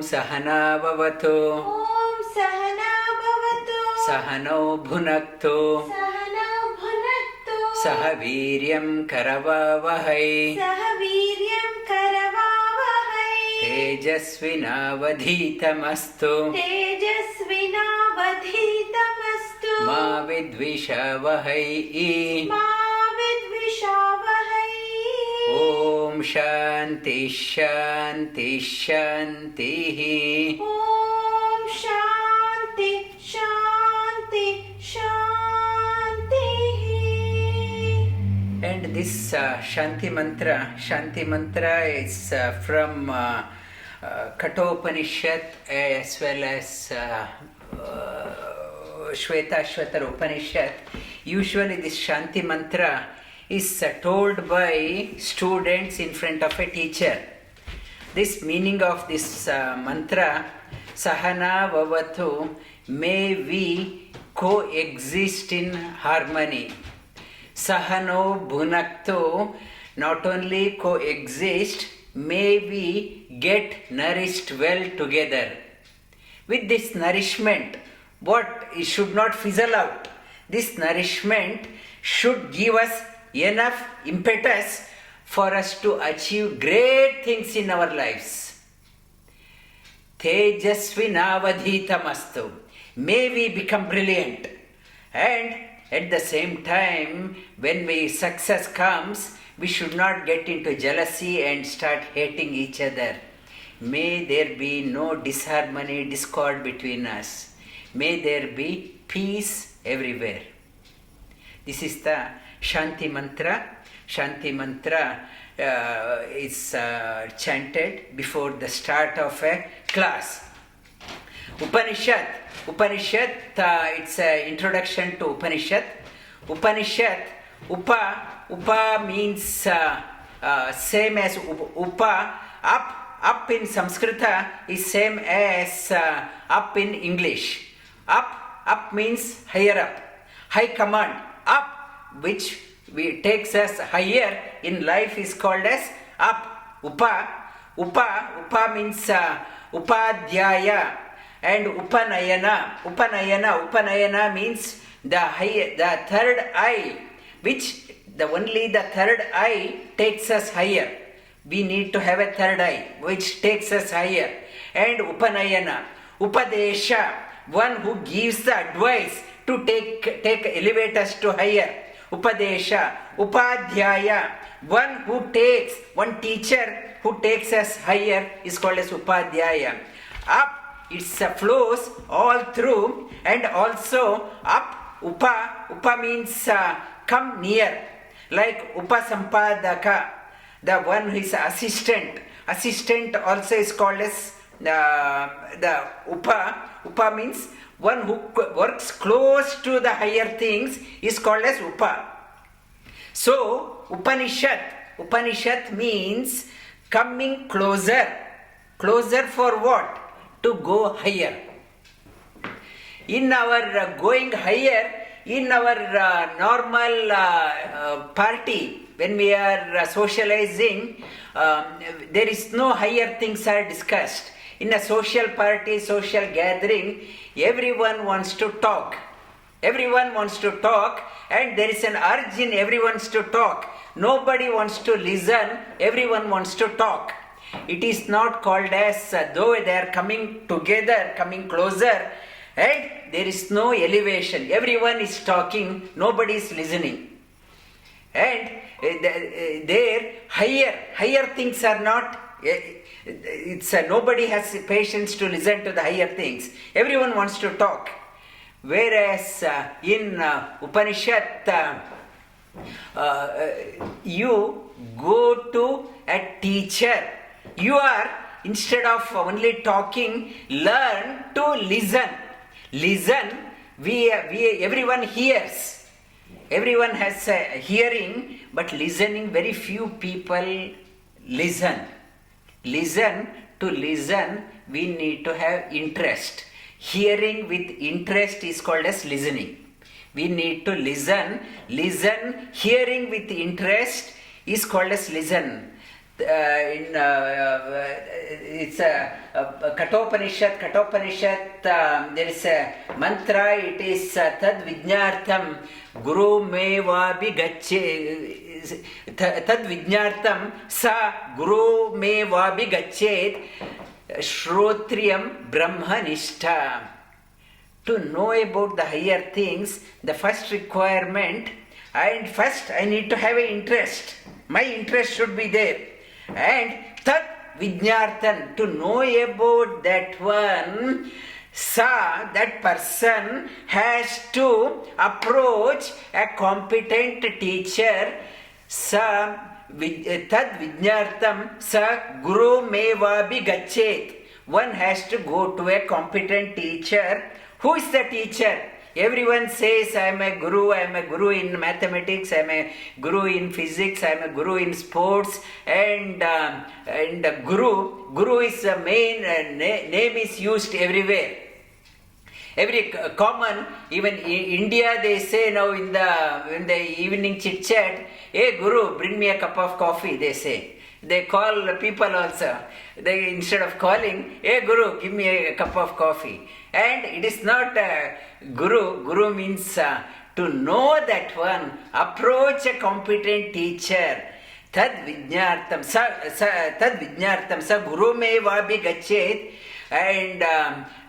Sahana Vavatu. Om Sahana Vavatu. Sahanau Bhunaktu. Sahanau Bhunaktu. Saha Viryam Karavavahai. Saha Viryam Karavavahai. Tejasvi Navaditamastu. Tejasvi Navaditamastu. Ma vidvishavahai. Ma vidvishavahai. Om ShantiShanti. Om Shantihi. And this Shanti mantra is from Katopanishad as well as Shvetashvatar Upanishad. Usually this Shanti mantra is told by students in front of a teacher. This meaning of this mantra, Sahana Vavatu, may we coexist in harmony. Sahanau Bhunaktu, not only coexist, may we get nourished well together. With this nourishment, what it should not fizzle out. This nourishment should give us enough impetus for us to achieve great things in our lives. Tejasvi Navaditamastu. May we become brilliant. And at the same time, when success comes, we should not get into jealousy and start hating each other. May there be no disharmony, discord between us. May there be peace everywhere. This is the Shanti mantra. Shanti mantra is chanted before the start of a class. Upanishad, it's an introduction to Upanishad. Upanishad, Upa means same as Upa, up in Sanskrita is same as up in English. Up means higher up, high command, up, which takes us higher in life is called as up. Upa means upadhyaya and upanayana means the third eye, which only the third eye takes us higher. We need to have a third eye which takes us higher. And upanayana, upadesha, one who gives the advice to elevate us to higher. Upadesha, upadhyaya, one teacher who takes us higher is called as upadhyaya. Up, it flows all through, and also up, upa means come near, like upasampadaka, the one who is assistant also is called as the upa means one who works close to the higher things is called as upa. So Upanishad means coming closer for what? To go higher. In our going higher, in our normal party, when we are socializing, there is no higher things are discussed. In a social party, social gathering, everyone wants to talk, and there is an urge in everyone to talk. Nobody wants to listen, everyone wants to talk. It is not called as though they are coming together, coming closer, and there is no elevation. Everyone is talking, nobody is listening. And there higher things are not, nobody has patience to listen to the higher things. Everyone wants to talk. Whereas in Upanishad, you go to a teacher. You are, instead of only talking, learn to listen. Everyone hears. Everyone has a hearing, but listening, very few people listen. To listen, we need to have interest. Hearing with interest is called as listening. We need to listen. Hearing with interest is called as listen. It's a Katopanishad. There is a mantra. It is tad-vijnanartham gurumevabhigacchet. Tad-vijnanartham sa gurumevabhigacchet srotriyam brahma-nistha. To know about the higher things, the first requirement, and first I need to have an interest. My interest should be there. And tad-vijnanartham, to know about that one, that person has to approach a competent teacher. Tad-vijnanartham sa gurumevabhigacchet. One has to go to a competent teacher. Who is the teacher? Everyone says, I am a guru in mathematics, I am a guru in physics, I am a guru in sports, and guru is the main name is used everywhere. Every common, even in India they say now in the evening chit chat, hey guru, bring me a cup of coffee, they say. They call people also. They instead of calling, hey guru, give me a cup of coffee. And it is not guru. Guru means to know that one, approach a competent teacher. Tad-vijnanartham sa gurumevabhigacchet. And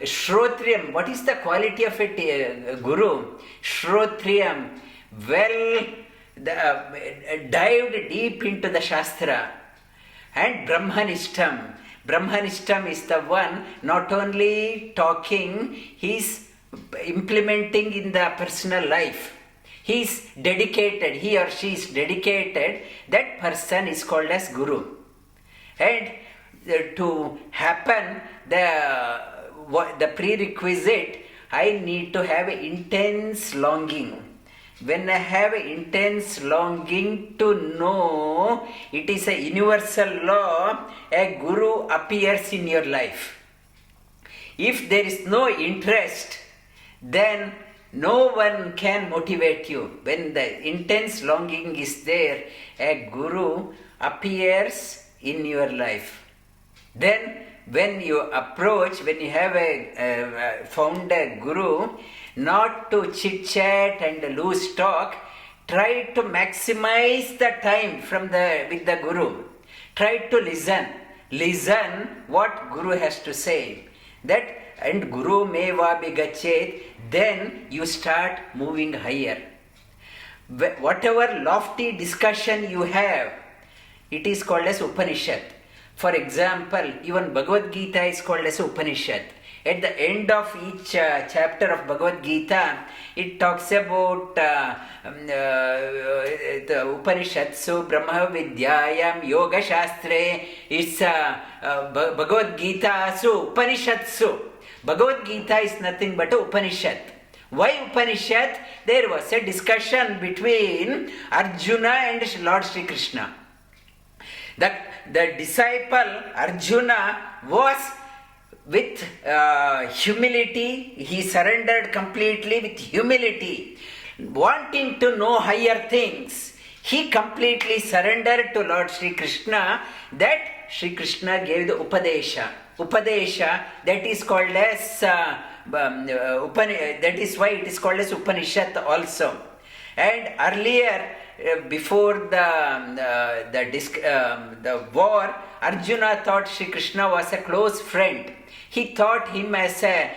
srotriyam, what is the quality of a guru? Srotriyam, dived deep into the Shastra. And brahma-nistha. Brahma-nistha is the one not only talking, he is implementing in the personal life. He is dedicated, he or she is dedicated. That person is called as guru. And to happen, the prerequisite, I need to have intense longing. When I have intense longing to know, it is a universal law, a guru appears in your life. If there is no interest, then no one can motivate you. When the intense longing is there, a guru appears in your life. Then when you approach, when you have found a guru, not to chit-chat and loose talk, try to maximize the time with the guru. Try to listen what guru has to say. That and guru evabhigacchet, then you start moving higher. Whatever lofty discussion you have, it is called as Upanishad. For example, even Bhagavad Gita is called as Upanishad. At the end of each chapter of Bhagavad Gita, it talks about the Upanishads, Brahma Vidyayam, Yoga Shastre. It's Bhagavad Gita, Upanishads. Bhagavad Gita is nothing but Upanishad. Why Upanishad? There was a discussion between Arjuna and Lord Sri Krishna. The disciple Arjuna was with humility, he surrendered completely with humility, wanting to know higher things. He completely surrendered to Lord Sri Krishna. That Sri Krishna gave the Upadesha. Upadesha, that is called as that is why it is called as Upanishad also. And earlier, before the war, Arjuna thought Sri Krishna was a close friend. He thought him as a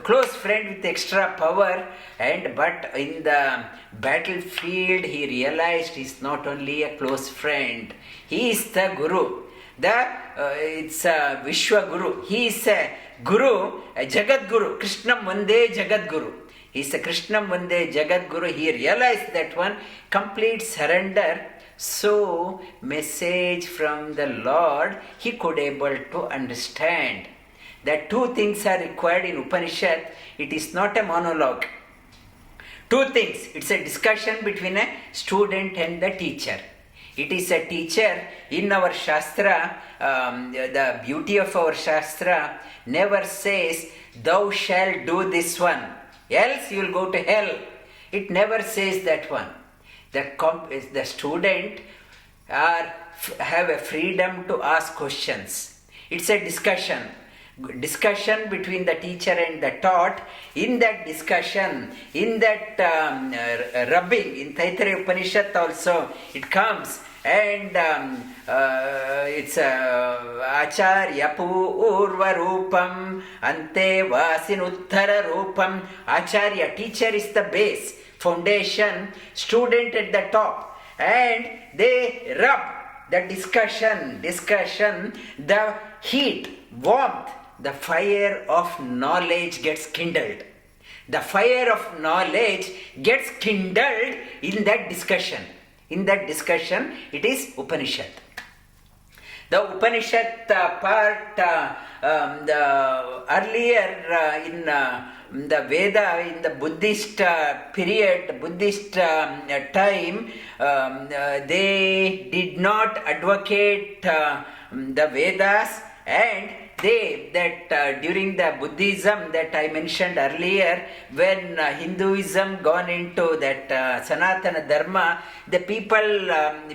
close friend with extra power, but in the battlefield he realized he is not only a close friend, he is the Guru. It's a Vishwa Guru. He is a Guru, a Jagat Guru. Krishna Vande Jagat Guru. He is a Krishna Vande Jagat Guru. He realized that one, complete surrender. So, message from the Lord, he could able to understand. That two things are required in Upanishad. It is not a monologue. Two things. It's a discussion between a student and the teacher. It is a teacher. In our Shastra, the beauty of our Shastra never says, thou shalt do this one, else you will go to hell. It never says that one. The student or have a freedom to ask questions. It's a discussion between the teacher and the taught. In that discussion, in that rubbing, in Taittiriya Upanishad also it comes, and it's Acharya Purva Rupam Ante Vasinuttara Rupam. Acharya, teacher, is the base, foundation, student at the top, and they rub the discussion, the heat, warmth, the fire of knowledge gets kindled. The fire of knowledge gets kindled in that discussion. In that discussion, it is Upanishad. The Upanishad part, the earlier in the Veda, in the Buddhist period, Buddhist time, they did not advocate the Vedas, and during the Buddhism that I mentioned earlier, when Hinduism gone into that Sanatana Dharma, the people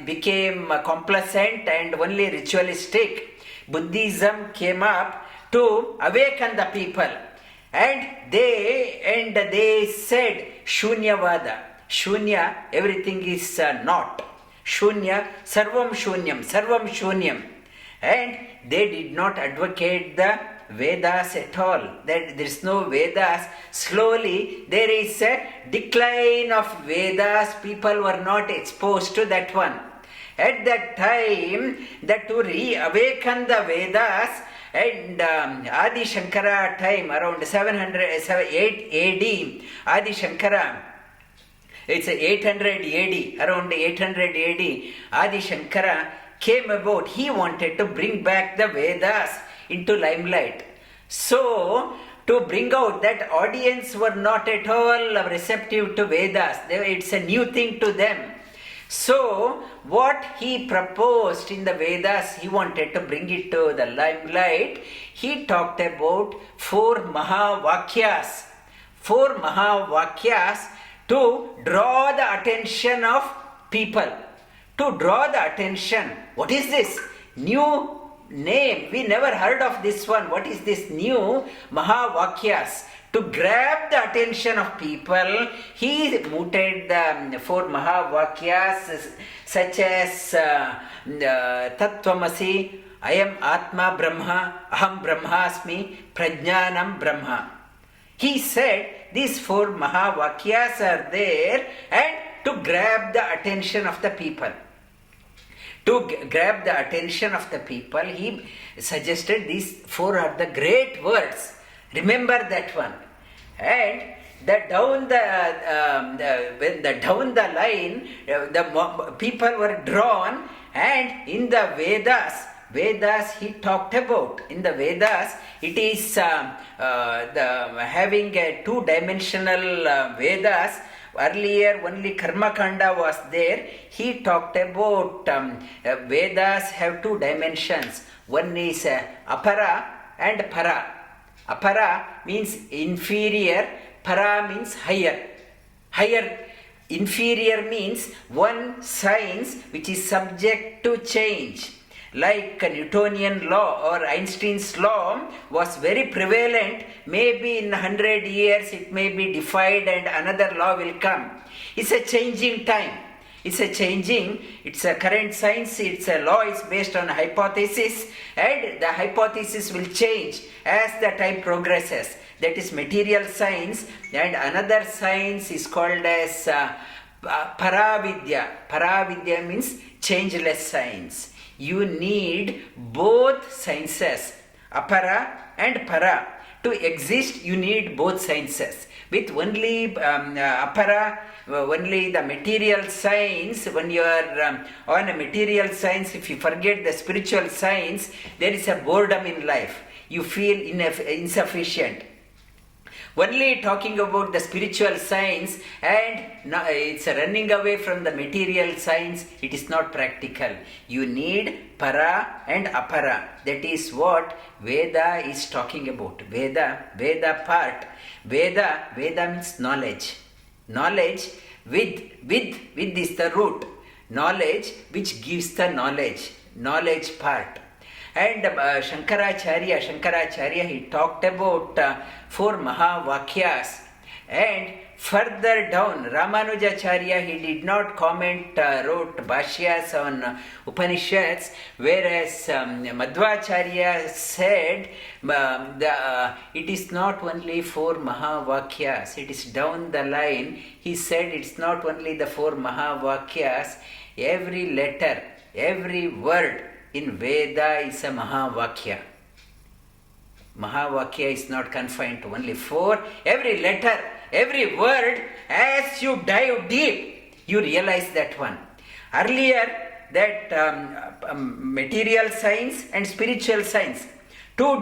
became complacent and only ritualistic. Buddhism came up to awaken the people, and they said Shunyavada. Shunya, everything is not. Shunya, sarvam shunyam. And they did not advocate the Vedas at all. That there is no Vedas. Slowly there is a decline of Vedas. People were not exposed to that one. At that time, to reawaken the Vedas, and Adi Shankara time, around 8 AD, Adi Shankara, it's 800 AD, around 800 AD, Adi Shankara came about. He wanted to bring back the Vedas into limelight. So, to bring out that, audience were not at all receptive to Vedas. It's a new thing to them. So, what he proposed in the Vedas, he wanted to bring it to the limelight. He talked about 4 Mahavakyas. 4 Mahavakyas to draw the attention of people. To draw the attention. What is this? New name. We never heard of this one. What is this new Mahavakyas? To grab the attention of people, he mooted the 4 Mahavakyas such as Tattvamasi, I am Atma Brahma, Aham Brahmasmi, Prajnanam Brahma. He said these 4 Mahavakyas are there, and to grab the attention of the people. To grab the attention of the people, he suggested these 4 are the great words. Remember that one. And down the line, the people were drawn, and in the Vedas he talked about. In the Vedas, it is having a 2-dimensional Vedas. Earlier only Karma Kanda was there. He talked about Vedas have 2 dimensions. One is apara and para. Apara means inferior, para means higher. Inferior means one science which is subject to change. Like Newtonian law or Einstein's law was very prevalent. Maybe in 100 years it may be defied and another law will come. It's a changing time. It's a current science, it's a law is based on hypothesis, and the hypothesis will change as the time progresses. That is material science, and another science is called as Paravidya. Paravidya means changeless science. You need both sciences, apara and para. To exist, you need both sciences. With only apara, only the material science, when you are on a material science, if you forget the spiritual science, there is a boredom in life. You feel insufficient. Only talking about the spiritual science and it's running away from the material science, it is not practical. You need para and apara. That is what Veda is talking about. Veda part. Veda means knowledge. Knowledge with is the root. knowledge which gives the knowledge part. And Shankaracharya, he talked about 4 Mahavakyas. And further down, Ramanujacharya, he did not comment, wrote Bhashyas on Upanishads, whereas Madhvacharya said it is not only 4 Mahavakyas, it is down the line. He said it's not only the 4 Mahavakyas, every letter, every word in Veda is a Mahavakya. Mahavakya is not confined to only 4. Every letter, every word, as you dive deep, you realize that one. Earlier, that material science and spiritual science, 2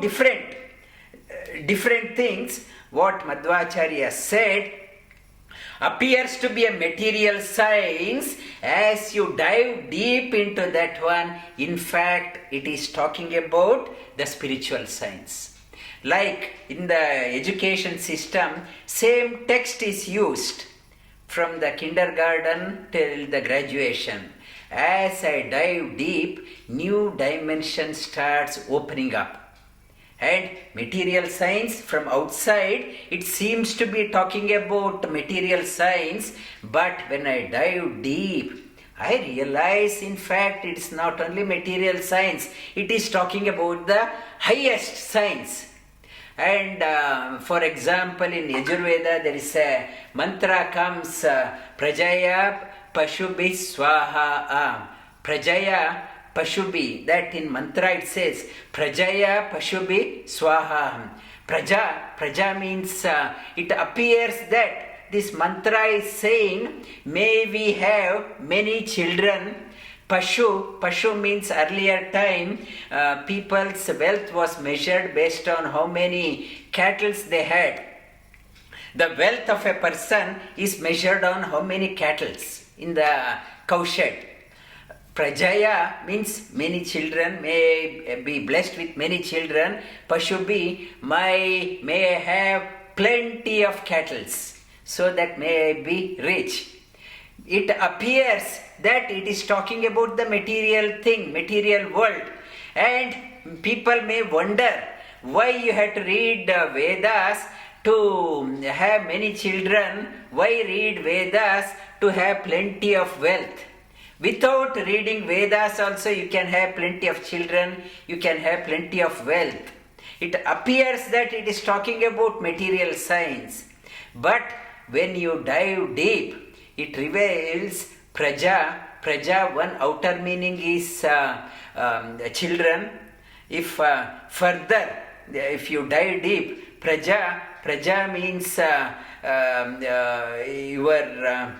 different things, what Madhvacharya said, appears to be a material science. As you dive deep into that one, in fact, it is talking about the spiritual science. Like in the education system, same text is used from the kindergarten till the graduation. As I dive deep, new dimension starts opening up. And material science from outside, it seems to be talking about material science, but when I dive deep, I realize in fact it's not only material science, it is talking about the highest science. And for example, in Yajurveda, there is a mantra comes, Prajaya Pashubi Swaha. Prajaya Pashubi, that in mantra it says, Prajaya Pashubi Swaha. Praja means, it appears that this mantra is saying, may we have many children. Pashu means earlier time, people's wealth was measured based on how many cattle they had. The wealth of a person is measured on how many cattle in the cowshed. Prajaya means many children, may be blessed with many children. Pashubi, may I have plenty of cattle, so that may I be rich. It appears that it is talking about the material thing, material world. And people may wonder why you had to read Vedas to have many children, why read Vedas to have plenty of wealth. Without reading Vedas also you can have plenty of children, you can have plenty of wealth. It appears that it is talking about material science. But when you dive deep, it reveals Praja, one outer meaning is children. If if you dive deep, Praja means your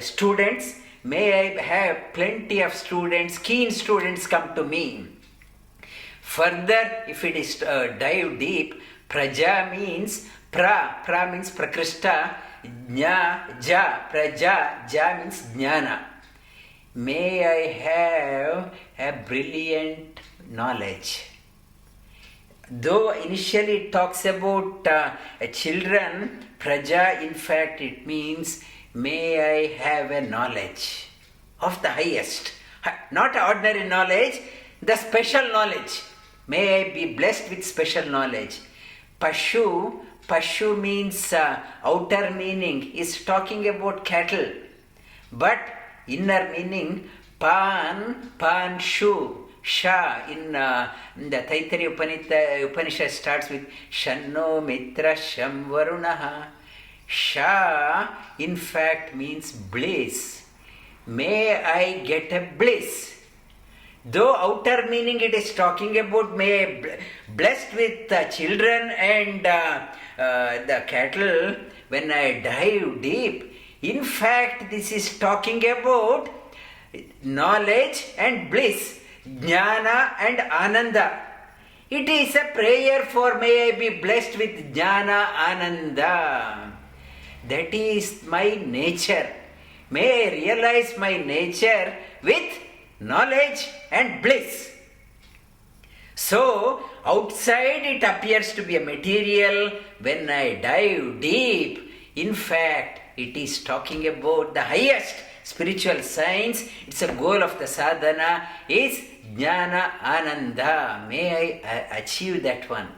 students. May I have plenty of students, keen students come to me. Further, if it is dive deep, Praja means pra means Prakrishta, Praja means Jnana. May I have a brilliant knowledge. Though initially it talks about children, Praja, in fact it means may I have a knowledge of the highest. Not ordinary knowledge, the special knowledge. May I be blessed with special knowledge. Pashu means outer meaning is talking about cattle. But inner meaning, pan, shu, sha. In the Taittiriya Upanishad starts with Shanno Mitra Sham Varunaha. Sha, in fact, means bliss. May I get a bliss. Though outer meaning it is talking about may I blessed with children and the cattle, when I dive deep, in fact this is talking about knowledge and bliss, jnana and ananda. It is a prayer for may I be blessed with jnana, ananda. That is my nature. May I realize my nature with knowledge and bliss. So, outside it appears to be a material. When I dive deep, in fact, it is talking about the highest spiritual science, it's a goal of the sadhana is jnana ananda. May I achieve that one.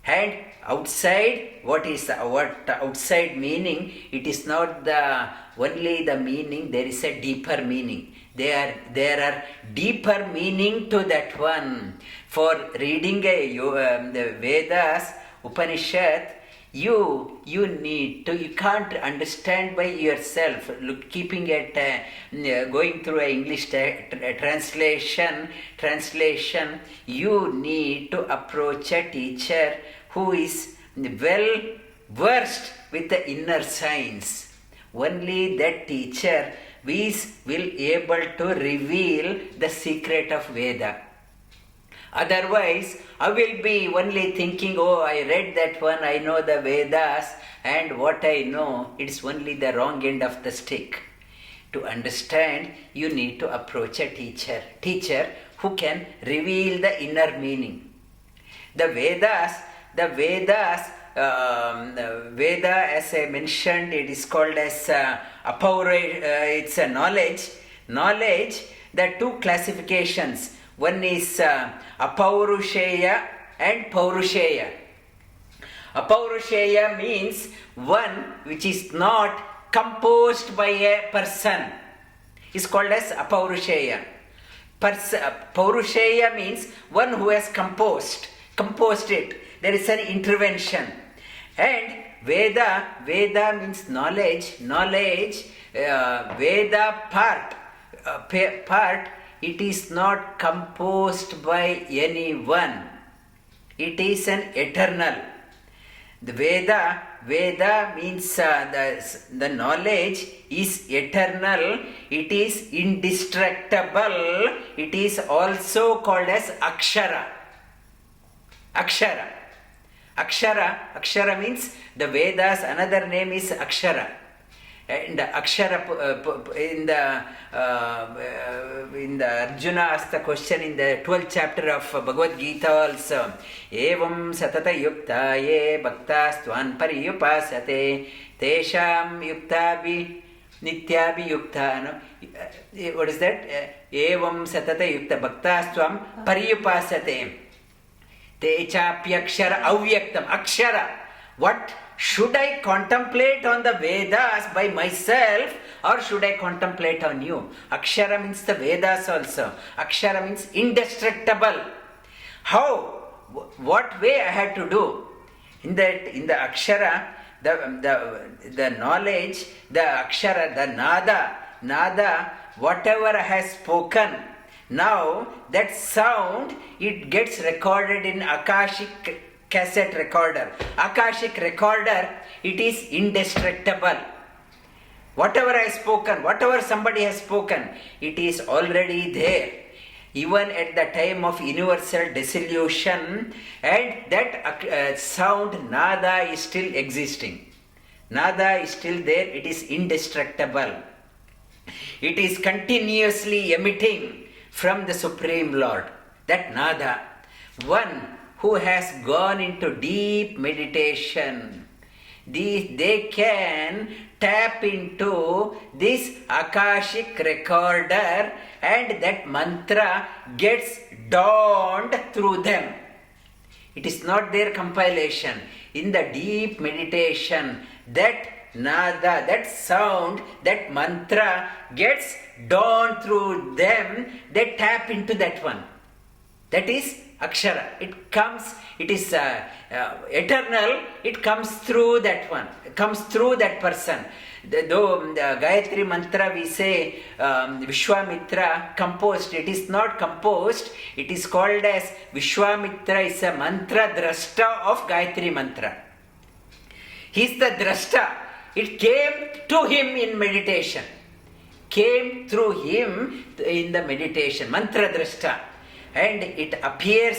And outside, what outside meaning? It is not only the meaning, there is a deeper meaning. There are deeper meaning to that one. For reading the Vedas, Upanishad, you can't understand by yourself. Keeping it, going through an English translation, you need to approach a teacher who is well versed with the inner science. Only that teacher will able to reveal the secret of Veda. Otherwise, I will be only thinking, oh, I read that one, I know the Vedas, and what I know, it's only the wrong end of the stick. To understand, you need to approach a teacher who can reveal the inner meaning. The Veda, as I mentioned, it is called as it's a knowledge. There are two classifications. One is apaurusheya and paurusheya. Apaurusheya means one which is not composed by a person. Is called as apaurusheya. Paurusheya means one who has composed it. There is an intervention. And Veda means knowledge. Veda part, it is not composed by anyone. It is an eternal. The Veda means the knowledge is eternal. It is indestructible. It is also called as Akshara. Akshara means the Vedas, another name is Akshara. And Akshara, in the Arjuna asked the question in the 12th chapter of Bhagavad Gita also, Evam satata yukta ye bhaktas tvan pariyupasate tesham yukta nityabi yukta. What is that? Evam satata yukta bhaktas tvam pariyupasate techapyakshara avyaktam. Akshara. What? Should I contemplate on the Vedas by myself or should I contemplate on you? Akshara means the Vedas also. Akshara means indestructible. How? What way I had to do? In the Akshara, the knowledge, the Akshara, the Nada, whatever I have spoken, now that sound, it gets recorded in Akashic cassette recorder. Akashic recorder, it is indestructible. Whatever I have spoken, whatever somebody has spoken, it is already there. Even at the time of universal dissolution, and that sound, nada, is still existing. Nada is still there, it is indestructible. It is continuously emitting from the Supreme Lord. That nada. One who has gone into deep meditation, they can tap into this Akashic recorder and that mantra gets dawned through them. It is not their compilation. In the deep meditation, that nada, that sound, that mantra gets dawned through them. They tap into that one. That is Akshara. It is eternal, it comes through that one, it comes through that person. Though the Gayatri mantra we say Vishwamitra composed, it is not composed, it is called as Vishwamitra is a mantra drashta of Gayatri mantra. He is the drashta. It came to him in meditation. Came through him in the meditation, mantra drashta. And it appeared.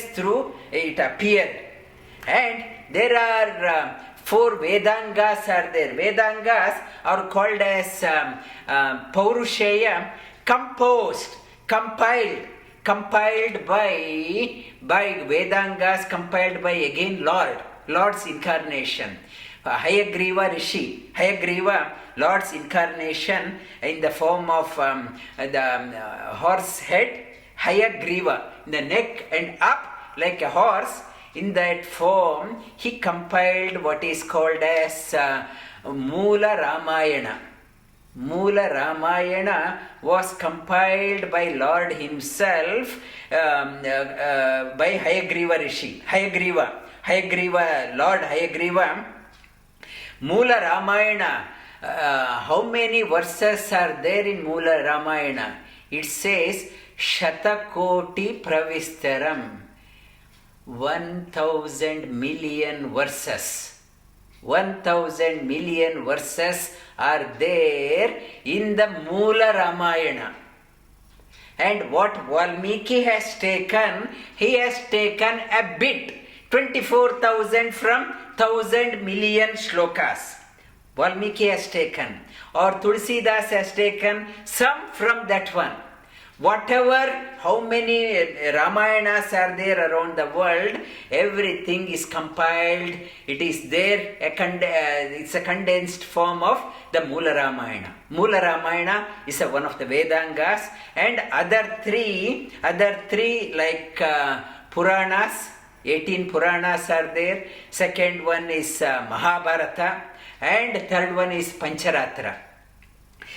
And there are 4 Vedangas are there. Vedangas are called as Paurusheya, composed, compiled by Vedangas, compiled by again Lord's incarnation. Hayagriva Rishi, Lord's incarnation in the form of the horse head, Hayagriva, in the neck and up like a horse. In that form, he compiled what is called as Moola Ramayana. Moola Ramayana was compiled by Lord himself by Hayagriva Rishi. Hayagriva, Lord Hayagriva. Moola Ramayana, how many verses are there in Moola Ramayana? It says, Shatakoti Pravistaram. 1,000 million verses. 1,000 million verses are there in the Moola Ramayana. And what Valmiki has taken, he has taken a bit, 24,000 from 1,000 million shlokas. Valmiki has taken, or Tulsidas has taken some from that one. Whatever, how many Ramayanas are there around the world, everything is compiled. It is there, it's a condensed form of the Moola Ramayana. Moola Ramayana is one of the Vedangas, and other three like Puranas, 18 Puranas are there. Second one is Mahabharata, and third one is Pancharatra.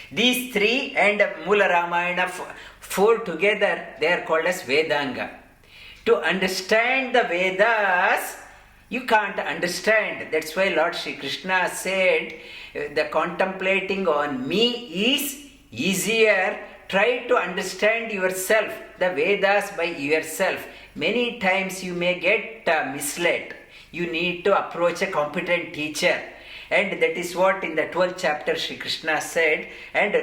These three and Moola Ramayana, four together, they are called as Vedanga. To understand the Vedas, you can't understand. That's why Lord Shri Krishna said, the contemplating on me is easier. Try to understand yourself, the Vedas by yourself. Many times you may get misled. You need to approach a competent teacher. And that is what in the 12th chapter Shri Krishna said. And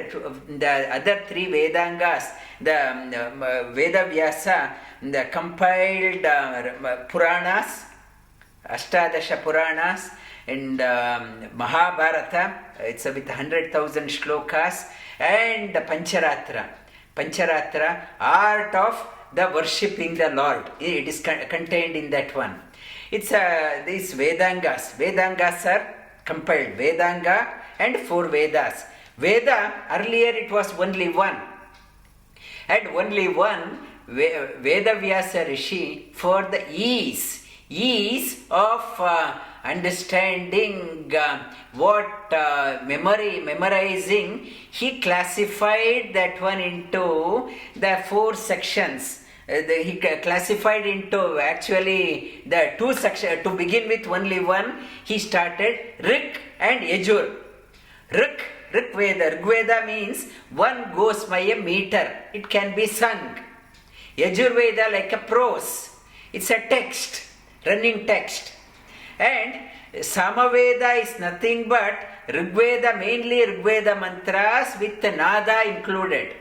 the other three Vedangas, the Veda Vyasa, the compiled Puranas, Ashtadasha Puranas, and Mahabharata, it's with 100,000 shlokas, and the Pancharatra, art of the worshipping the Lord. It is contained in that one. It's these Vedangas. Vedangas are compiled. Vedanga and four Vedas. Veda, earlier it was only one. And only one, Veda Vyasa Rishi, for the ease of understanding what memorizing, he classified that one into the four sections. He classified into actually the two sections. To begin with only one, he started Rik and Yajur. Rigveda means one goes by a meter. It can be sung. Yajurveda like a prose. It's a text, running text. And Samaveda is nothing but Rigveda, mainly Rigveda mantras with the nada included.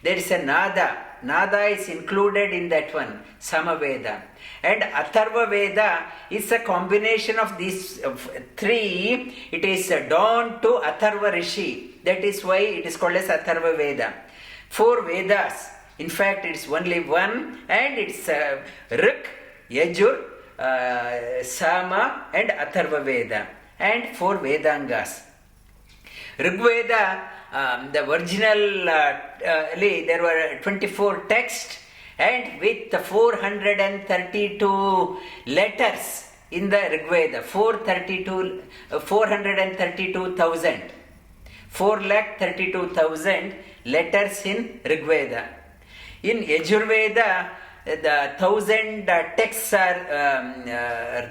There is a nada. Nada is included in that one, Samaveda. And Atharva Veda is a combination of these three. It is dawn to Atharva Rishi. That is why it is called as Atharva Veda. Four Vedas. In fact, it is only one, and it's Rik, Yajur, Sama, and Atharva Veda. And four Vedangas. Rigveda, the original, there were 24 texts, and with the 432 letters in the Rigveda, 432,000. 432,000 letters in Rigveda. In Yajurveda, the 1,000 texts are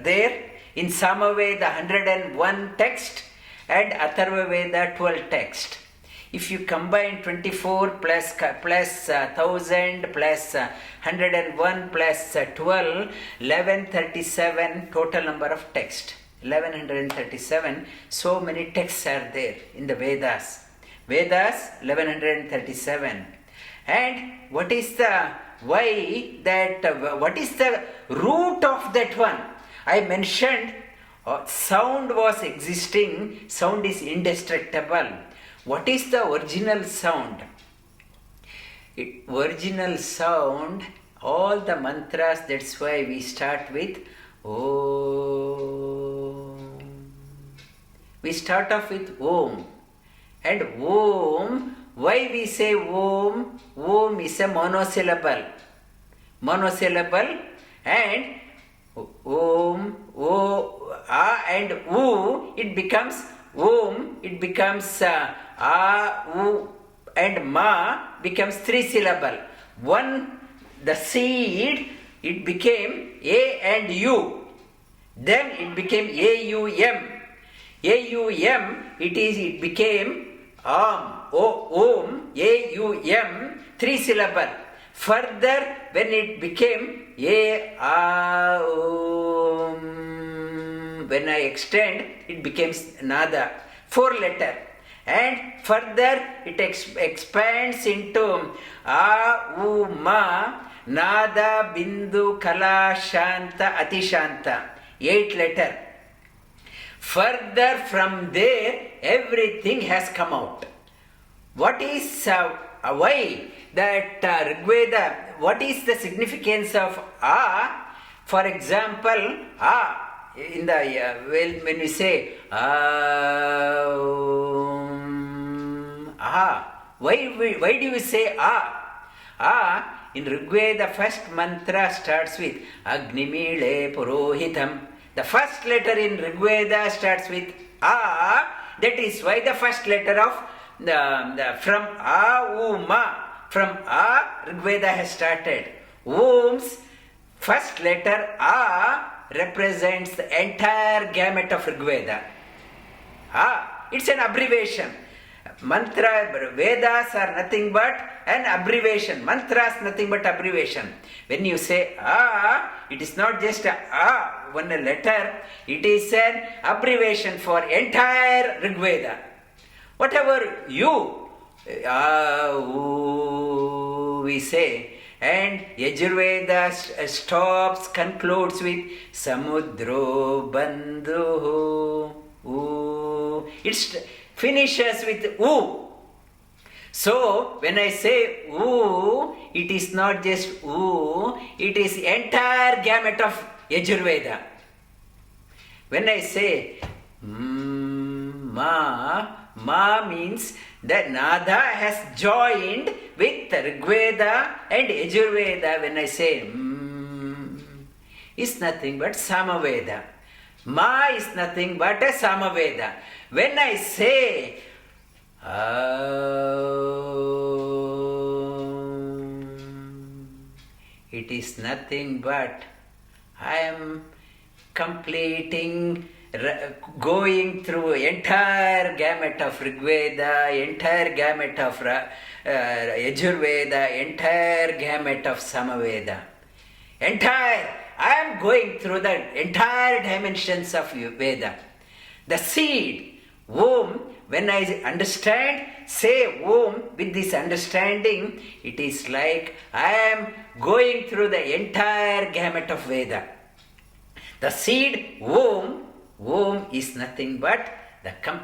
there. In Samaveda, 101 text, and Atharva Veda 12 text. If you combine 24 plus 1,000 plus 101 plus 12, 1137 total number of text. 1137, so many texts are there in the Vedas. Vedas 1137. And what is the root of that one? I mentioned sound was existing, sound is indestructible. What is the original sound? Original sound, all the mantras, that's why we start with Om. We start off with Om. And Om, why we say Om? Om is a monosyllable. Monosyllable, and Om, O, A and U, it becomes Om, it becomes A, U and Ma becomes 3 syllable. One, the seed, it became A and U. Then it became A-U-M. A-U-M, it became Om, A-U-M, 3 syllable. Further, when it became A-A-Om, when I extend, it becomes Nada, 4 letter. And further, it expands into A-U-Ma, Nada, Bindu, Kala, Shanta, Atishanta, 8 letter. Further from there, everything has come out. What is, why that Rigveda, what is the significance of A? For example, A, in the, when we say why do you say A? In Rigveda, first mantra starts with Agnimile Purohitam. The first letter in Rigveda starts with A. That is why the first letter of from A-U-Ma, from A, Rigveda has started. Om's first letter A represents the entire gamut of Rigveda. It's an abbreviation. Mantra, Vedas are nothing but an abbreviation. Mantras nothing but abbreviation. When you say it is not just one letter, it is an abbreviation for entire Rigveda. Whatever we say, and Yajurveda stops, concludes with Samudro Bandhu. It finishes with U. So, when I say U, it is not just U, it is entire gamut of Yajurveda. When I say Ma means that Nada has joined with Rigveda and Yajurveda. When I say is nothing but Samaveda. Ma is nothing but a Samaveda. When I say it is nothing but I am completing, going through entire gamut of Rigveda, entire gamut of Yajurveda, entire gamut of Samaveda. I am going through the entire dimensions of Veda. The seed, Om, when I understand, say Om with this understanding, it is like I am going through the entire gamut of Veda. The seed, Om is nothing but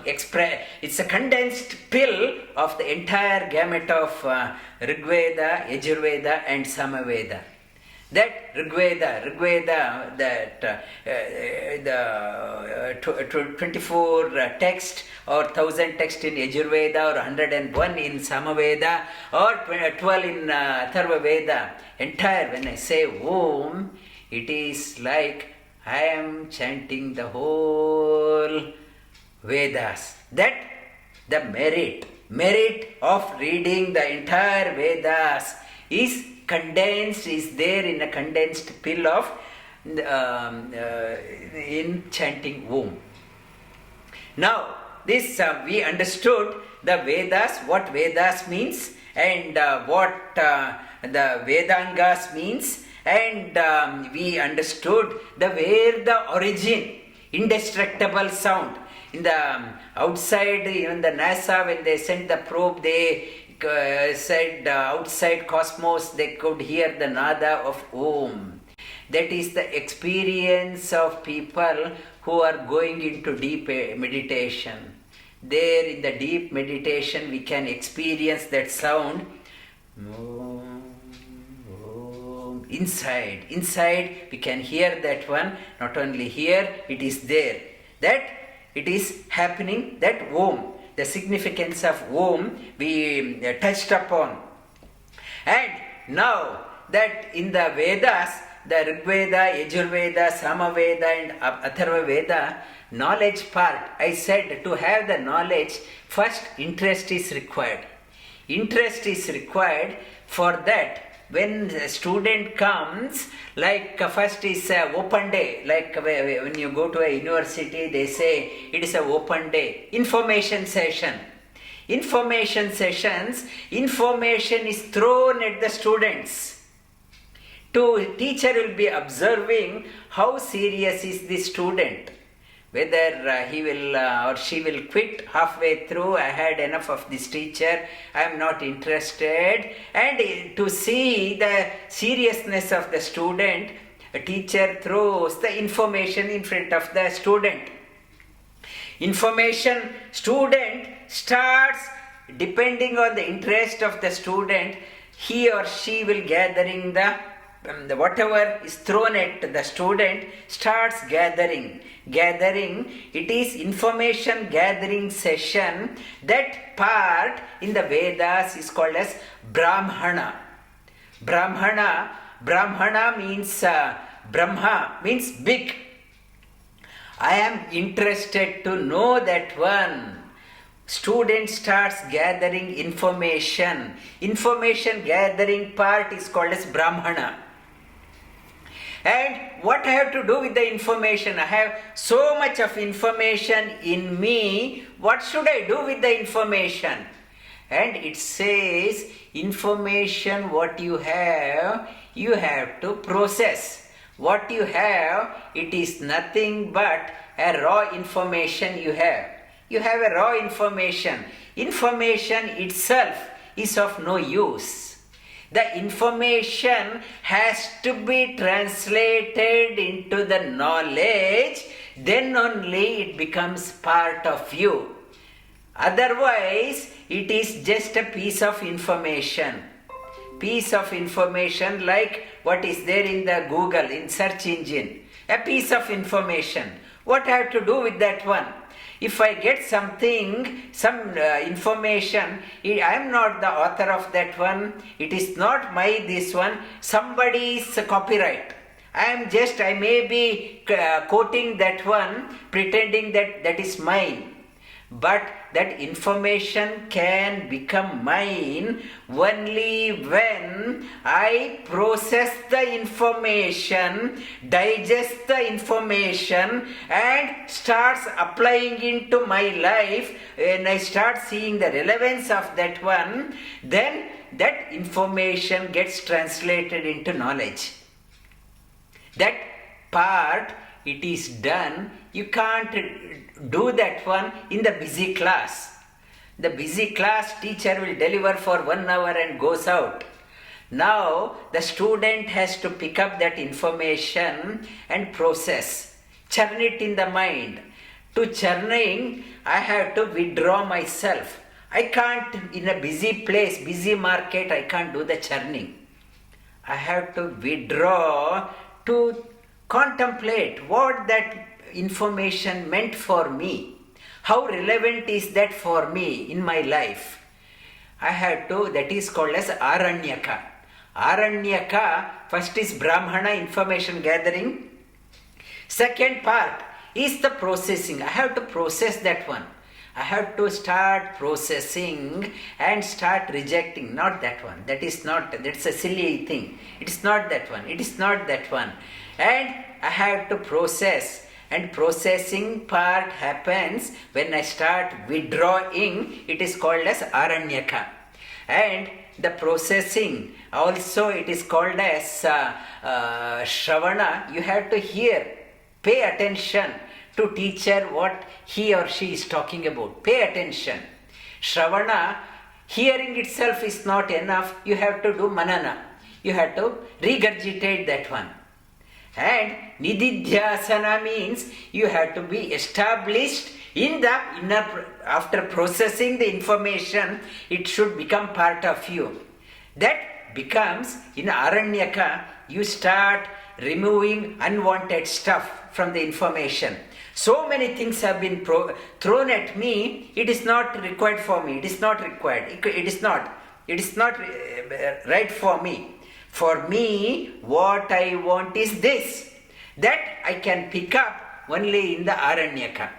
it's a condensed pill of the entire gamut of Rigveda, Yajurveda and Samaveda. That Rigveda, that the 24 text or 1000 text in Yajurveda or 101 in Samaveda or 12 in Atharva Veda, entire, when I say Om, it is like I am chanting the whole Vedas. That the merit of reading the entire Vedas is condensed, is there in a condensed pill of in chanting Om. Now, this we understood the Vedas, what Vedas means, and what the Vedangas means, and we understood where the origin, indestructible sound. In the outside, even the NASA, when they sent the probe, they said outside cosmos they could hear the nada of Om. That is the experience of people who are going into deep meditation. There in the deep meditation we can experience that sound. Inside we can hear that one. Not only here, it is there. That it is happening, that Om the significance of Om we touched upon. And now that in the Vedas, the Rigveda, Yajurveda, Samaveda and Atharva Veda, knowledge part, I said to have the knowledge, first interest is required. Interest is required. For that, when the student comes, like first is open day, like when you go to a university, they say it is an open day. Information session. Information sessions, information is thrown at the students. Teacher will be observing how serious is the student. Whether he will or she will quit halfway through, I had enough of this teacher, I am not interested. And to see the seriousness of the student, a teacher throws the information in front of the student. Information student starts, depending on the interest of the student, he or she will gathering the whatever is thrown at the student starts gathering. It is information gathering session. That part in the Vedas is called as Brahmana. Brahmana means Brahma means big. I am interested to know that one. Student starts gathering information. Information gathering part is called as Brahmana. And what I have to do with the information? I have so much of information in me. What should I do with the information? And it says, information what you have to process. What you have, it is nothing but a raw information you have. You have a raw information. Information itself is of no use. The information has to be translated into the knowledge, then only it becomes part of you. Otherwise, it is just a piece of information. Piece of information like what is there in the Google, in search engine. A piece of information. What I have to do with that one? If I get something, some information, I am not the author of that one. It is not my this one. Somebody's copyright. I may be quoting that one, pretending that that is mine. But that information can become mine only when I process the information, digest the information and starts applying into my life. When I start seeing the relevance of that one, then that information gets translated into knowledge. That part, it is done. You can't do that one in the busy class. The busy class teacher will deliver for 1 hour and goes out. Now the student has to pick up that information and process, churn it in the mind. To churning, I have to withdraw myself. I can't, in a busy place, busy market, I can't do the churning. I have to withdraw to contemplate what that information meant for me. How relevant is that for me in my life? I have to, that is called as Aranyaka. Aranyaka, first is Brahmana, information gathering. Second part is the processing. I have to process that one. I have to start processing and start rejecting. Not that one. That's a silly thing. It is not that one. It is not that one. And I have to process. And processing part happens when I start withdrawing. It is called as Aranyaka. And the processing also it is called as Shravana. You have to hear. Pay attention to teacher what he or she is talking about. Pay attention. Shravana, hearing itself is not enough. You have to do manana. You have to regurgitate that one. And nididhyasana means you have to be established in the inner, after processing the information, it should become part of you. That becomes, in Aranyaka, you start removing unwanted stuff from the information. So many things have been thrown at me. It is not required for me. It is not required. It is not. It is not right for me. For me, what I want is this. That I can pick up only in the Aranyaka.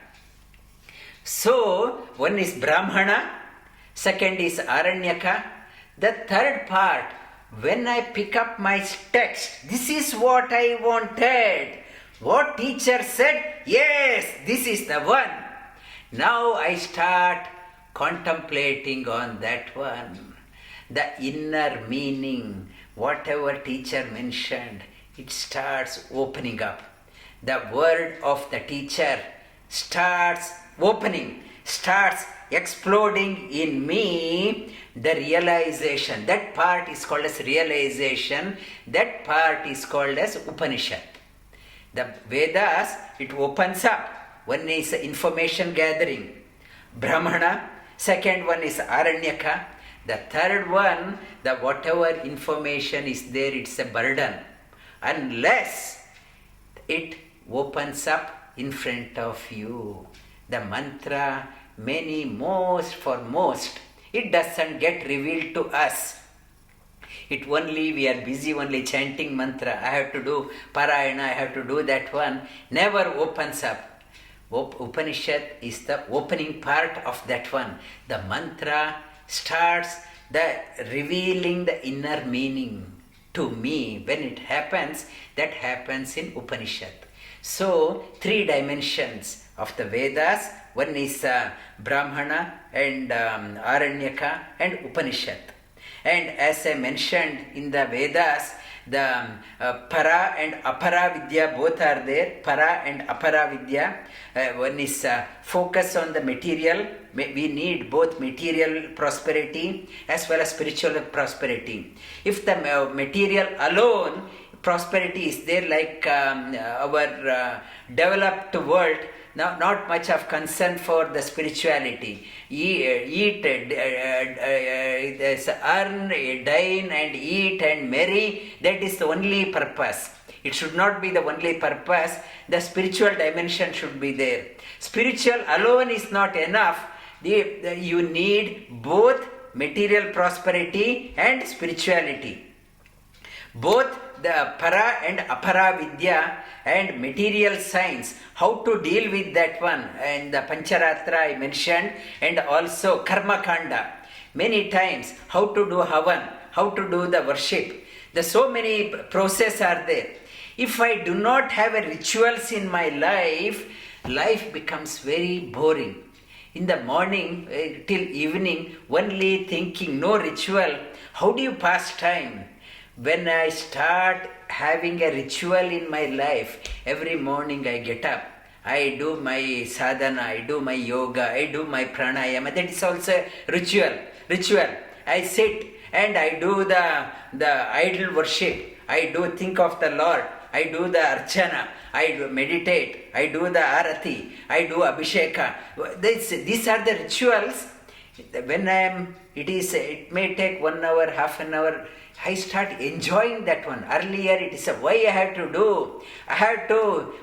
So, one is Brahmana, second is Aranyaka. The third part, when I pick up my text, this is what I wanted. What teacher said, yes, this is the one. Now I start contemplating on that one. The inner meaning, whatever teacher mentioned, it starts opening up. The word of the teacher starts opening, starts exploding in me. The realization, that part is called as realization, that part is called as Upanishad. The Vedas, it opens up. One is information gathering, Brahmana. Second one is Aranyaka. The third one, the whatever information is there, it's a burden. Unless it opens up in front of you. The mantra, most, it doesn't get revealed to us. It only, we are busy only chanting mantra. I have to do Parayana, I have to do that one. Never opens up. Upanishad is the opening part of that one. The mantra starts the revealing the inner meaning to me. When it happens, that happens in Upanishad. So, 3 dimensions of the Vedas. One is Brahmana and Aranyaka and Upanishad. And as I mentioned in the Vedas, the para and apara vidya both are there. Para and apara vidya. One is focus on the material. We need both material prosperity as well as spiritual prosperity. If the material alone prosperity is there, like our developed world, now, not much of concern for the spirituality. Eat, earn, dine and eat and marry, that is the only purpose. It should not be the only purpose. The spiritual dimension should be there. Spiritual alone is not enough. You need both material prosperity and spirituality. Both the para and apara vidya and material science, how to deal with that one, and the Pancharatra I mentioned, and also Karma Kanda. Many times, how to do Havan, how to do the worship. The so many processes are there. If I do not have a rituals in my life, life becomes very boring. In the morning till evening, only thinking, no ritual. How do you pass time? When I start having a ritual in my life, every morning I get up, I do my sadhana, I do my yoga, I do my pranayama. That is also ritual. I sit and I do the idol worship. I do think of the Lord. I do the archana. I do meditate. I do the arati. I do abhisheka. These are the rituals. When it may take 1 hour, half an hour, I start enjoying that one. Earlier it is why I have to do.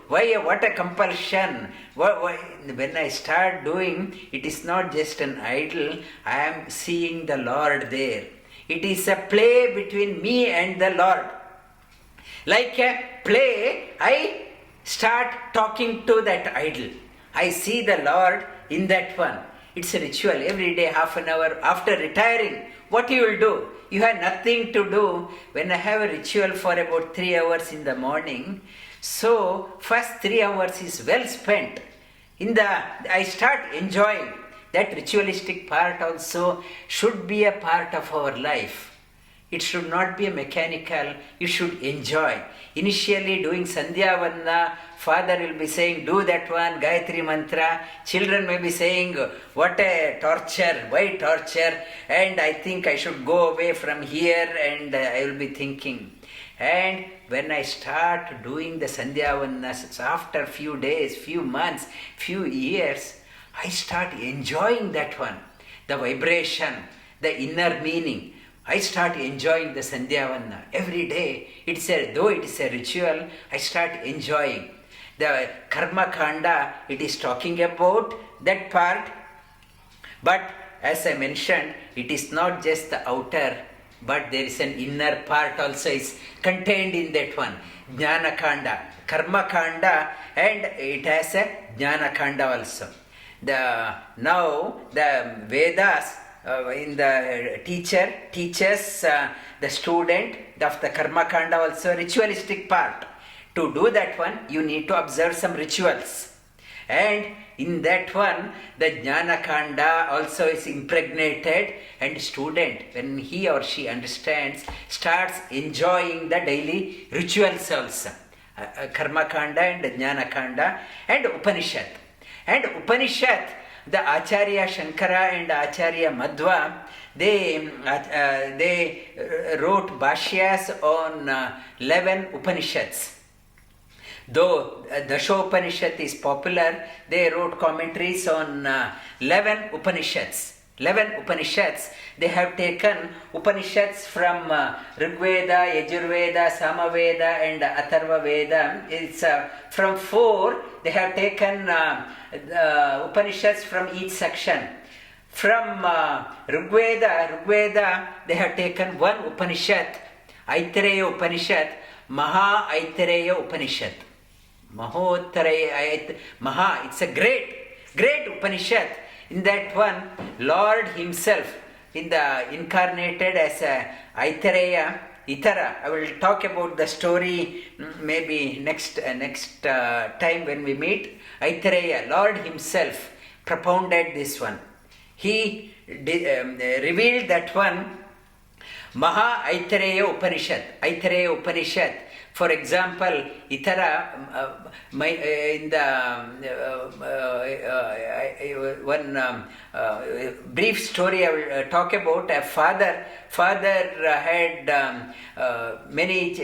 What a compulsion. When I start doing, it is not just an idol. I am seeing the Lord there. It is a play between me and the Lord. Like a play, I start talking to that idol. I see the Lord in that one. It's a ritual. Every day, half an hour after retiring, what you will do? You have nothing to do. When I have a ritual for about 3 hours in the morning, so first 3 hours is well spent. I start enjoying. That ritualistic part also should be a part of our life. It should not be a mechanical. You should enjoy. Initially doing Sandhya Vandana, father will be saying, do that one, Gayatri Mantra. Children may be saying, what a torture, why torture? And I think I should go away from here, and I will be thinking. And when I start doing the Sandhya Vandana, after few days, few months, few years, I start enjoying that one. The vibration, the inner meaning. I start enjoying the Sandhya Vandana. Every day, though it is a ritual, I start enjoying. The Karma Kanda, it is talking about that part. But as I mentioned, it is not just the outer, but there is an inner part also is contained in that one. Jnana Kanda, Karma Kanda, and it has a Jnana Kanda also. Now the Vedas in the teacher teaches the student of the Karma Kanda also ritualistic part. To do that one, you need to observe some rituals. And in that one, the Jnana Kanda also is impregnated, and student, when he or she understands, starts enjoying the daily rituals also. Karma Kanda and Jnana Kanda and Upanishad. And Upanishad, the Acharya Shankara and Acharya Madhva, they wrote Bhashyas on 11 Upanishads. Though Dashopanishad is popular, they wrote commentaries on 11 Upanishads. 11 Upanishads, they have taken Upanishads from Rigveda, Yajurveda, Samaveda and Atharva Veda. It's from 4, they have taken Upanishads from each section. From Rigveda, they have taken one Upanishad, Aitareya Upanishad, Maha Aitareya Upanishad. Maha, it's a great Upanishad. In that one, Lord himself, incarnated as a Aitareya, Itara. I will talk about the story maybe next time when we meet. Aitareya, Lord himself propounded this one. He revealed that one, Maha Aitareya Upanishad. Aitareya Upanishad. For example, Itara, in the one brief story I will talk about. A father had many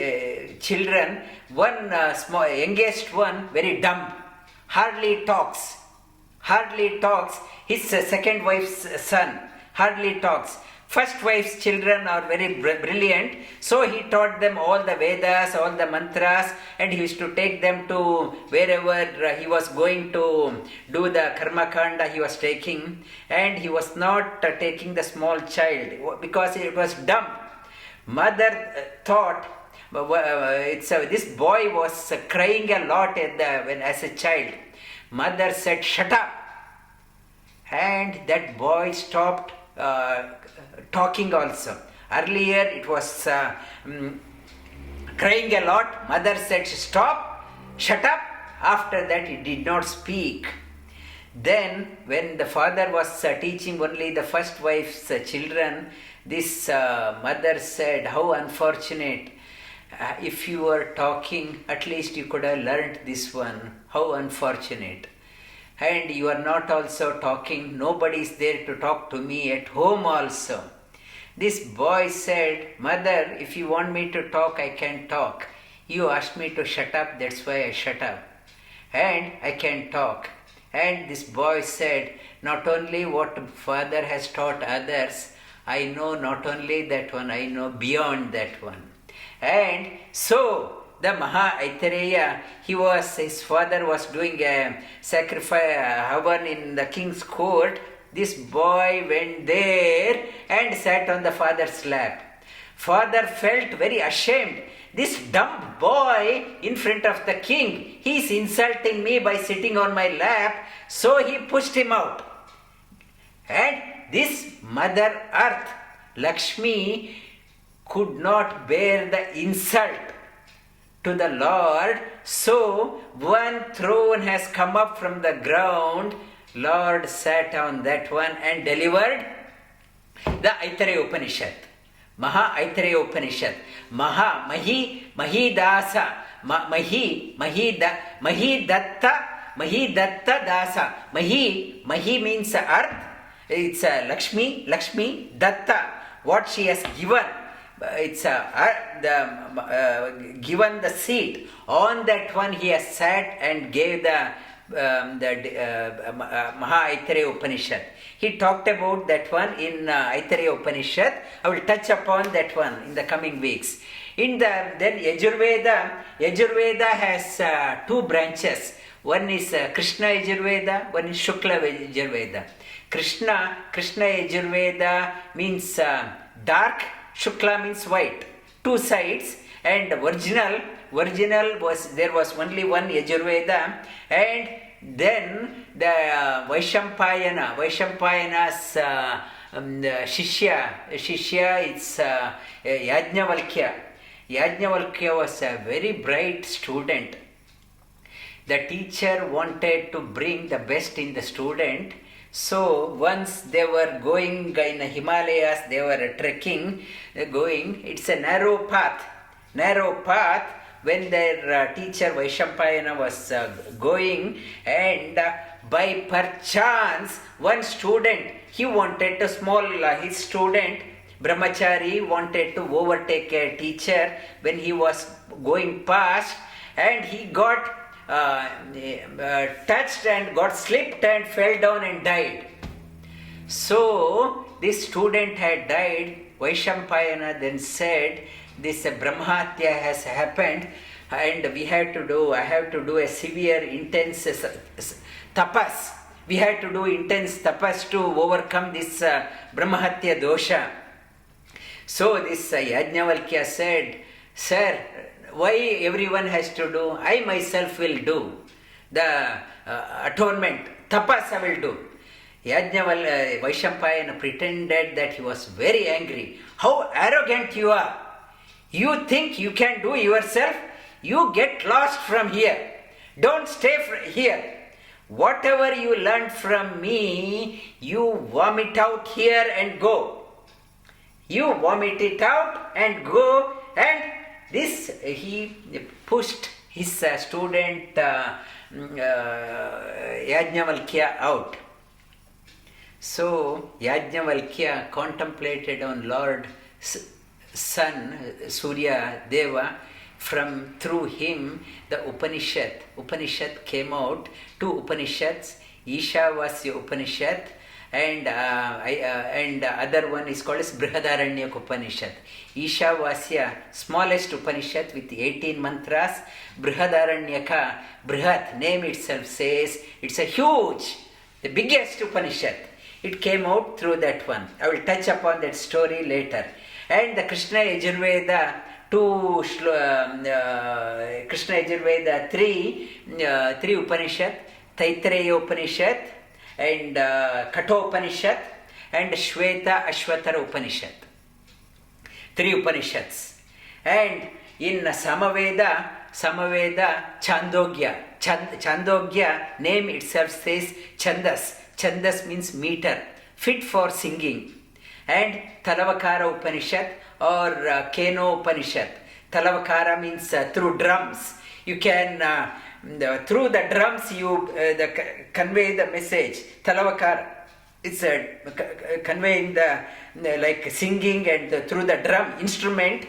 children. One youngest one, very dumb, hardly talks. His second wife's son hardly talks. First wife's children are very brilliant, so he taught them all the Vedas, all the mantras, and he used to take them to wherever he was going to do the Karma Kanda he was taking, and he was not taking the small child because it was dumb. Mother thought, this boy was crying a lot as a child. Mother said, "Shut up," and that boy stopped talking also. Earlier it was crying a lot. Mother said, "Stop, shut up." After that he did not speak. Then when the father was teaching only the first wife's children, this mother said, "How unfortunate. If you were talking, at least you could have learnt this one. How unfortunate. And you are not also talking. Nobody is there to talk to me at home also." This boy said, "Mother, if you want me to talk, I can talk. You asked me to shut up, that's why I shut up. And I can talk." And this boy said, "Not only what father has taught others, I know not only that one, I know beyond that one." And so the Maha Aitareya, his father was doing a sacrifice, havan in the king's court. This boy went there and sat on the father's lap. Father felt very ashamed. This dumb boy in front of the king, he is insulting me by sitting on my lap. So he pushed him out. And this Mother Earth, Lakshmi, could not bear the insult to the Lord. So one throne has come up from the ground. Lord sat on that one and delivered the Aitareya Upanishad. Maha Aitareya Upanishad. Maha, Mahi, Mahidasa, Mahidatta Dasa. Mahi means earth. It's Lakshmi, Datta. What she has given. It's given the seat. On that one he has sat and gave the Maha Aitareya Upanishad. He talked about that one in Aitareya Upanishad. I will touch upon that one in the coming weeks. Then Yajurveda has two branches. One is Krishna Yajurveda, one is Shukla Yajurveda. Krishna Yajurveda means dark, Shukla means white. Two sides, and original was, there was only one Yajurveda, and then the Vaishampayana's Shishya, it's Yajnavalkya. Yajnavalkya was a very bright student. The teacher wanted to bring the best in the student. So once they were going in the Himalayas, they were trekking, it's a narrow path. When their teacher Vaishampayana was going, and by perchance, one student, he wanted to his student, Brahmachari, wanted to overtake a teacher when he was going past, and he got touched and got slipped and fell down and died. So this student had died. Vaishampayana then said, this Brahmahatya has happened, and I have to do a severe, intense tapas. We had to do intense tapas to overcome this Brahmahatya dosha. So this Yajnavalkya said, sir, why everyone has to do? I myself will do the atonement, tapas I will do. Vaishampayana pretended that he was very angry. How arrogant you are! You think you can do yourself? You get lost from here. Don't stay here. Whatever you learned from me, you vomit out here and go. You vomit it out and go, and this he pushed his student Yajnavalkya out. So Yajnavalkya contemplated on Lord Sun, Surya Deva. Through him, the Upanishad came out. Two Upanishads, Ishavasya Upanishad, and other one is called as Brihadaranyaka Upanishad. Ishavasya, smallest Upanishad with 18 mantras. Brihadaranyaka, Brihat, name itself says, it's a huge, the biggest Upanishad. It came out through that one. I will touch upon that story later. And the Krishna Yajurveda, Krishna Yajurveda, three Upanishad, Taittiriya Upanishad, and Katopanishad, and Shweta Ashvatara Upanishad. Three Upanishads. And in Samaveda, Chandogya, name itself says Chandas. Chandas means meter, fit for singing. And Talavakara Upanishad or Keno Upanishad. Talavakara means through drums. You can, through the drums, you convey the message. Talavakara, it's conveying the, like singing, and through the drum instrument,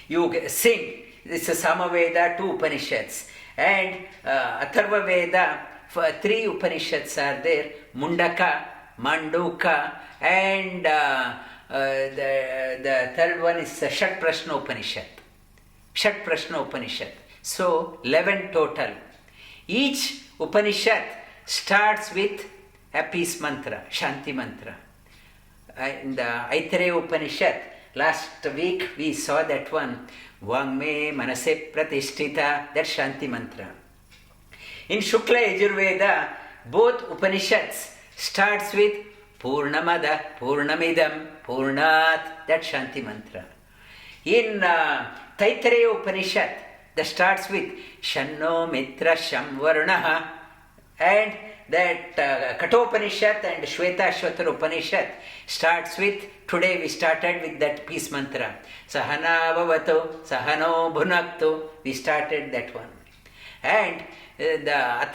you sing. This is Samaveda, two Upanishads. And Atharva Veda, three Upanishads are there. Mundaka, Manduka, and the third one is Shat Prashna Upanishad. So 11 total. Each Upanishad starts with a peace mantra, Shanti mantra. In the Aitareya Upanishad, last week we saw that one, Vangme Manase Pratishtita, that Shanti mantra. In Shukla Yajurveda, both Upanishads starts with Purnamada, Purnamidam, Purnat, that Shanti mantra. In Taittiriya Upanishad, that starts with Shanno Mitra Shamvarnaha, and that Katopanishad and Shweta Ashvatara Upanishad starts with, today we started with that peace mantra. Sahana, Vavatu, Sahanau, Bhunaktu, we started that one. And the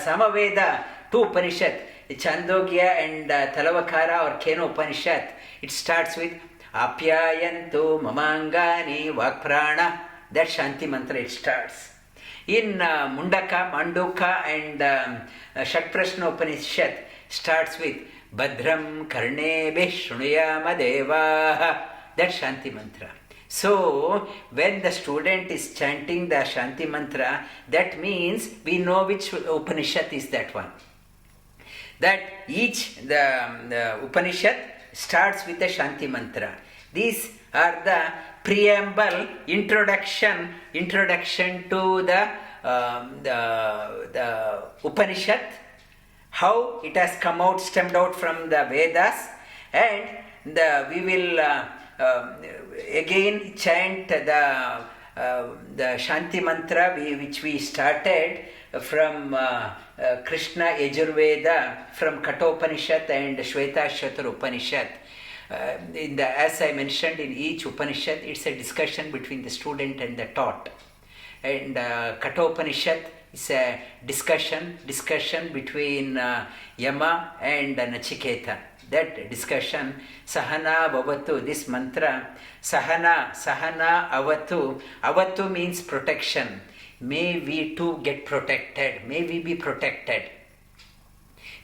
Samaveda, two Upanishad, Chandogya and Talavakara or Keno Upanishad, it starts with Apyayantu Mamangani Vakprana, that Shanti mantra it starts. In Mundaka, Manduka and Shat Prashna Upanishad starts with Badram karnebih shrunuyama devaha. That's Shanti mantra. So, when the student is chanting the Shanti mantra, that means we know which Upanishad is that one. That the Upanishad starts with the Shanti mantra. These are the preamble, introduction to the Upanishad, how it has come out, stemmed out from the Vedas, and we will again chant the Shanti mantra which we started from Krishna Yajurveda, from Katopanishad and Shvetashvatar Upanishad. As I mentioned, in each Upanishad, it's a discussion between the student and the taught. And Katopanishad is a discussion between Yama and Nachiketa. That discussion, Sahana, Vavatu, this mantra, Sahana, Avatu. Avatu means protection. May we too get protected. May we be protected.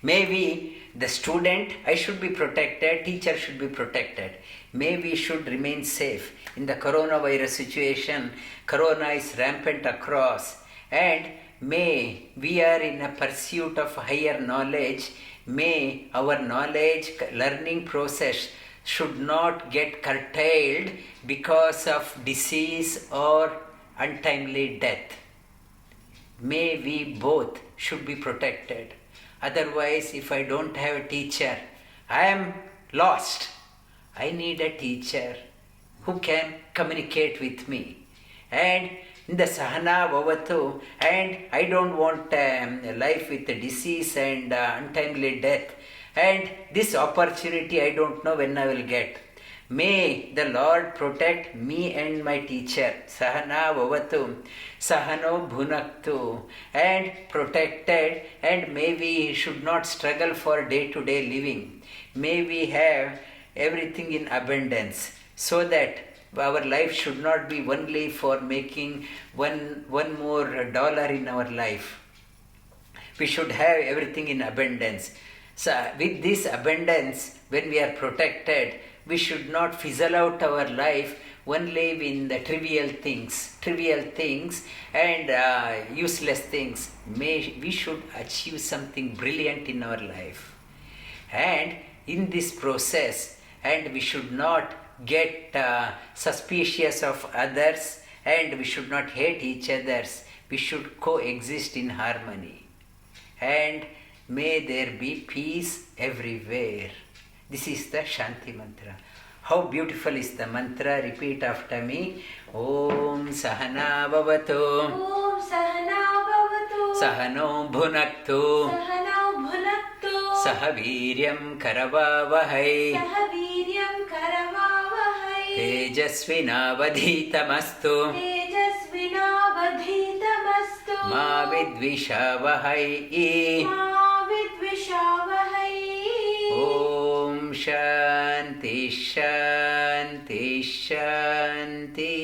May we, the student, I should be protected, teacher should be protected. May we should remain safe. In the coronavirus situation, corona is rampant across, and may we are in a pursuit of higher knowledge. May our knowledge, learning process should not get curtailed because of disease or untimely death. May we both should be protected. Otherwise, if I don't have a teacher, I am lost. I need a teacher who can communicate with me. And in the Sahana, Vavatu, and I don't want a life with a disease and untimely death. And this opportunity I don't know when I will get. May the Lord protect me and my teacher, Sahana, Vavatu, Sahanau, Bhunaktu, and protected, and may we should not struggle for day-to-day living. May we have everything in abundance, so that our life should not be only for making one more dollar in our life. We should have everything in abundance. So with this abundance, when we are protected, we should not fizzle out our life only in the trivial things and useless things. We should achieve something brilliant in our life. And in this process, and we should not get suspicious of others, and we should not hate each other. We should coexist in harmony. And may there be peace everywhere. This is the Shanti mantra. How beautiful is the mantra? Repeat after me. Om Sahana Vavatu. Om Sahana Vavatu. Sahanau Bhunaktu. Sahanau Bhunaktu. Saha Viryam Karavavahai. Saha Viryam Karavavahai. Tejasvi Navaditamastu. Tejasvi Navaditamastu. Ma vidvishavahai. Ma vidvishavahai. Om Shanti Shanti Shanti.